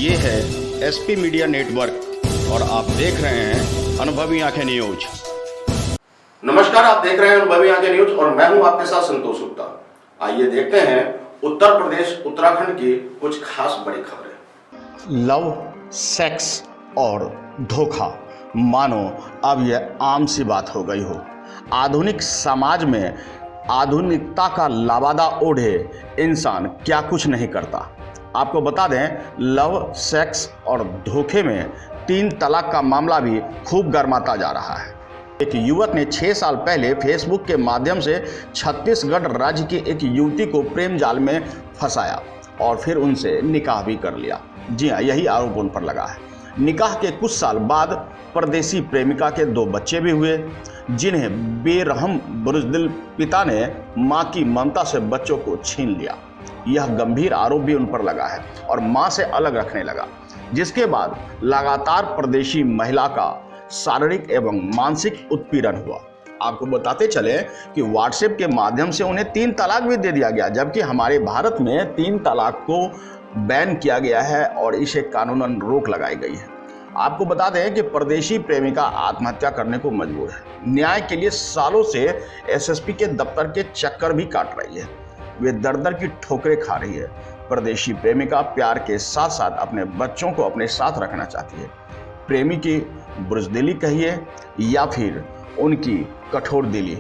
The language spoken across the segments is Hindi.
ये है एसपी मीडिया नेटवर्क और आप देख रहे हैं अनुभवी आंखें न्यूज। नमस्कार, आप देख रहे हैं अनुभवी आंखें न्यूज और मैं हूं आपके साथ संतोष गुप्ता। आइए देखते हैं उत्तर प्रदेश उत्तराखंड की कुछ खास बड़ी खबरें। लव, सेक्स और धोखा मानो अब यह आम सी बात हो गई हो। आधुनिक समाज में आधुनिकता का लाबादा ओढ़े इंसान क्या कुछ नहीं करता। आपको बता दें, लव, सेक्स और धोखे में 3 तलाक का मामला भी खूब गर्माता जा रहा है। एक युवक ने 6 साल पहले फेसबुक के माध्यम से छत्तीसगढ़ राज्य की एक युवती को प्रेम जाल में फंसाया और फिर उनसे निकाह भी कर लिया। जी हाँ, यही आरोप उन पर लगा है। निकाह के कुछ साल बाद परदेसी प्रेमिका के 2 बच्चे भी हुए, जिन्हें बेरहम बुज़दिल पिता ने मां की ममता से बच्चों को छीन लिया। यह गंभीर आरोप भी उन पर लगा है और मां से अलग रखने लगा, जिसके बाद लगातार परदेशी महिला का शारीरिक एवं मानसिक उत्पीड़न हुआ। आपको बताते चले कि व्हाट्सएप के माध्यम से उन्हें 3 तलाक भी दे दिया गया, जबकि हमारे भारत में 3 तलाक को बैन किया गया है और इसे कानूनन रोक लगाई गई है। आपको बता दें कि परदेशी प्रेमिका आत्महत्या करने को मजबूर है। न्याय के लिए सालों से एसएसपी के दफ्तर के चक्कर भी काट रही है। वे दर-दर की ठोकरें खा रही है। परदेशी प्रेमिका प्यार के साथ साथ अपने बच्चों को अपने साथ रखना चाहती है। प्रेमी की बुज़दिली कहिए या फिर उनकी कठोर दिली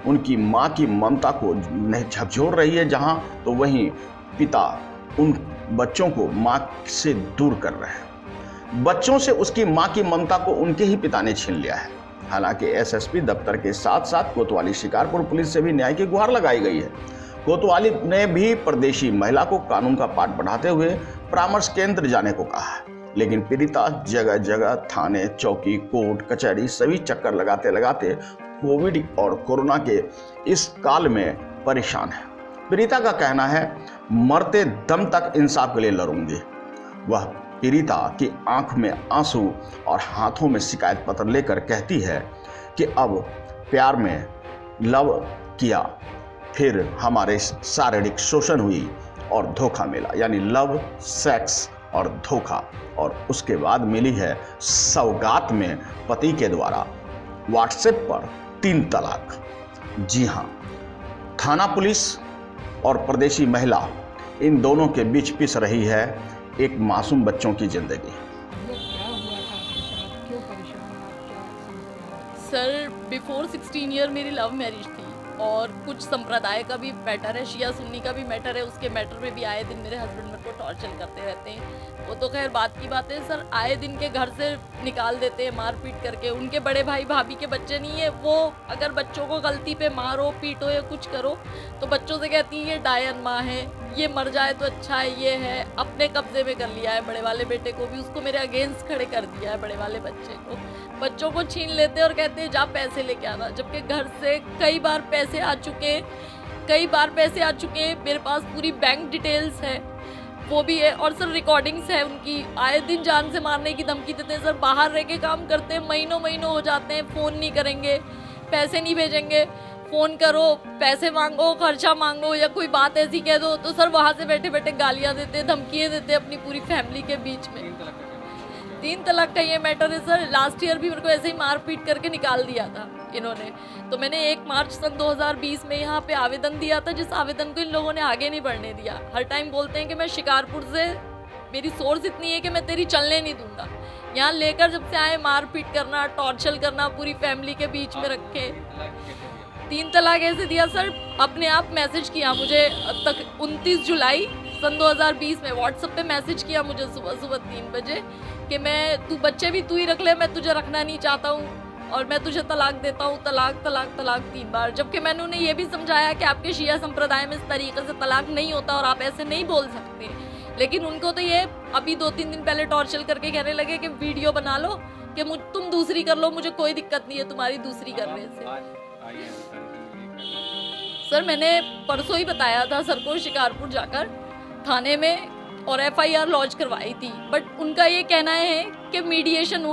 उनकी मां की ममता को झकझोर रही है, जहां तो वहीं पिता उन बच्चों को मां से दूर कर रहे हैं। बच्चों से उसकी मां की ममता को उनके ही पिता ने छीन लिया है। हालांकि एसएसपी दफ्तर के साथ साथ कोतवाली शिकारपुर पुलिस से भी न्याय की गुहार लगाई गई है। कोतवाली ने भी परदेशी महिला को कानून का पाठ पढ़ाते हुए परामर्श केंद्र जाने को कहा है, लेकिन पीड़िता जगह जगह थाने, चौकी, कोर्ट, कचहरी सभी चक्कर लगाते लगाते कोविड और कोरोना के इस काल में परेशान है। पीड़िता का कहना है, मरते दम तक इंसाफ के लिए लड़ूंगी। वह पीड़िता की आंख में आंसू और हाथों में शिकायत पत्र लेकर कहती है कि अब प्यार में लव किया, फिर हमारे शारीरिक शोषण हुई और धोखा मिला, यानी लव, सेक्स और धोखा, और उसके बाद मिली है सौगात में पति के द्वारा व्हाट्सएप पर 3 तलाक। जी हाँ, थाना पुलिस और परदेशी महिला इन दोनों के बीच पिस रही है एक मासूम बच्चों की जिंदगी। सर, बिफोर 16 ईयर मेरी लव मैरिज थी और कुछ संप्रदाय का भी मैटर है, शिया सुन्नी का भी मैटर है। उसके मैटर में भी आए दिन मेरे हस्बैंड मेरे को टॉर्चर करते रहते हैं। वो तो खैर बात की बात है सर, आए दिन के घर से निकाल देते हैं मारपीट करके। उनके बड़े भाई भाभी के बच्चे नहीं है, वो अगर बच्चों को गलती पे मारो पीटो या कुछ करो तो बच्चों से कहती है ये डायन माँ है, ये मर जाए तो अच्छा है, ये है। अपने कब्जे में कर लिया है बड़े वाले बेटे को भी, उसको मेरे अगेंस्ट खड़े कर दिया है बड़े वाले बच्चे को। बच्चों को छीन लेते और कहते हैं जा पैसे लेके आना, जबकि घर से कई बार पैसे आ चुके मेरे पास पूरी बैंक डिटेल्स है, वो भी है। और सर रिकॉर्डिंग्स है उनकी, आए दिन जान से मारने की धमकी देते हैं। सर बाहर रह के काम करते हैं, महीनों हो जाते हैं, फ़ोन नहीं करेंगे, पैसे नहीं भेजेंगे, फ़ोन करो पैसे मांगो, खर्चा मांगो या कोई बात ऐसी कह दो तो सर वहाँ से बैठे बैठे गालियाँ देते, धमकियाँ देते अपनी पूरी फैमिली के बीच में। 3 तलाक का ये मैटर है सर। लास्ट ईयर भी मेरे को ऐसे ही मार पीट करके निकाल दिया था इन्होंने। तो मैंने 1 मार्च सन 2020 में यहाँ पे आवेदन दिया था, जिस आवेदन को इन लोगों ने आगे नहीं बढ़ने दिया। हर टाइम बोलते हैं कि मैं शिकारपुर से, मेरी सोर्स इतनी है कि मैं तेरी चलने नहीं दूंगा। यहाँ लेकर जब से आए मार पीट करना, टॉर्चर करना, पूरी फैमिली के बीच में रखे। 3 तलाक ऐसे दिया सर, अपने आप मैसेज किया मुझे तक 29 जुलाई सन 2020 में व्हाट्सएप पे मैसेज किया मुझे सुबह 3 बजे कि तू बच्चे भी तू ही रख ले, मैं तुझे रखना नहीं चाहता हूँ और मैं तुझे तलाक देता हूँ। तलाक 3 बार। जबकि मैंने उन्हें ये भी समझाया कि आपके शिया संप्रदाय में इस तरीके से तलाक नहीं होता और आप ऐसे नहीं बोल सकते। लेकिन उनको तो ये अभी 2-3 दिन पहले टॉर्चर करके कहने लगे कि वीडियो बना लो कि तुम दूसरी कर लो, मुझे कोई दिक्कत नहीं है तुम्हारी दूसरी करने से। सर मैंने परसों ही बताया था सर को शिकारपुर जाकर थाने में और FIR लॉन्च करवाई थी, बट उनका ये कहना है कि मीडिएशन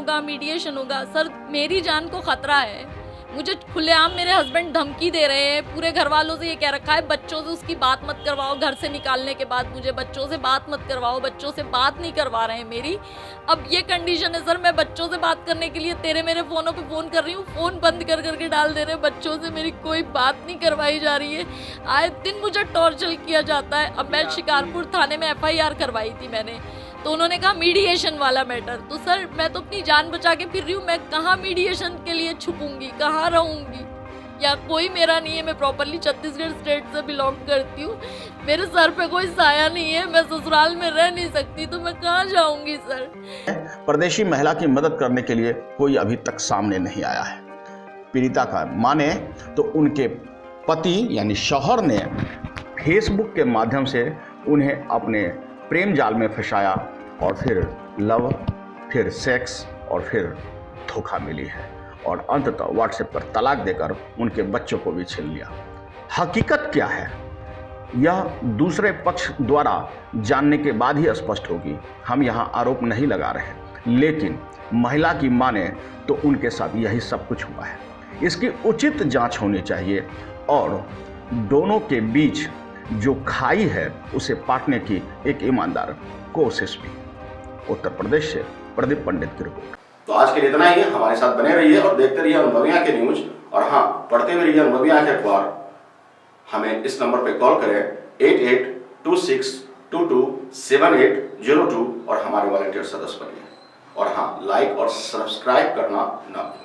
होगा। सर मेरी जान को खतरा है, मुझे खुलेआम मेरे हस्बैंड धमकी दे रहे हैं, पूरे घर वालों से ये कह रखा है बच्चों से उसकी बात मत करवाओ, घर से निकालने के बाद मुझे बच्चों से बात मत करवाओ, बच्चों से बात नहीं करवा रहे हैं मेरी। अब ये कंडीशन है सर, मैं बच्चों से बात करने के लिए तेरे मेरे फ़ोनों पे फ़ोन कर रही हूँ, फ़ोन बंद कर करके डाल दे रहे हैं, बच्चों से मेरी कोई बात नहीं करवाई जा रही है, आए दिन मुझे टॉर्चर किया जाता है। अब मैं शिकारपुर थाने में FIR करवाई थी मैंने, तो उन्होंने कहा मीडिएशन वाला मैटर। तो सर मैं तो अपनी जान बचा के फिर रही हूँ, मैं कहाँ मीडिएशन के लिए छुपूंगी, कहाँ रहूँगी, या कोई मेरा नहीं है। मैं प्रॉपरली छत्तीसगढ़ स्टेट से बिलोंग करती हूँ, मेरे सर पे कोई साया नहीं है, मैं ससुराल में रह नहीं सकती, तो मैं कहाँ जाऊँगी सर। परदेशी महिला की मदद करने के लिए कोई अभी तक सामने नहीं आया है। पीड़िता का माने तो उनके पति यानी शौहर ने फेसबुक के माध्यम से उन्हें अपने प्रेम जाल में फंसाया और फिर लव, फिर सेक्स और फिर धोखा मिली है और अंततः व्हाट्सएप पर तलाक देकर उनके बच्चों को भी छीन लिया। हकीकत क्या है यह दूसरे पक्ष द्वारा जानने के बाद ही स्पष्ट होगी। हम यहाँ आरोप नहीं लगा रहे, लेकिन महिला की माने तो उनके साथ यही सब कुछ हुआ है। इसकी उचित जांच होनी चाहिए और दोनों के बीच जो खाई है उसे पाटने की एक ईमानदार कोशिश भी। उत्तर प्रदेश से प्रदीप पंडित की रिपोर्ट। तो आज के लिए इतना ही है। हमारे साथ बने रहिए और देखते रहिए अनुभवी आंखें न्यूज, और हाँ, पढ़ते भी रहिए अनुभवी आंखें अखबार। हमें इस नंबर पर कॉल करें 8826227802 और हमारे वॉलंटियर सदस्य बनिए। और हाँ, लाइक और सब्सक्राइब करना ना भूलें।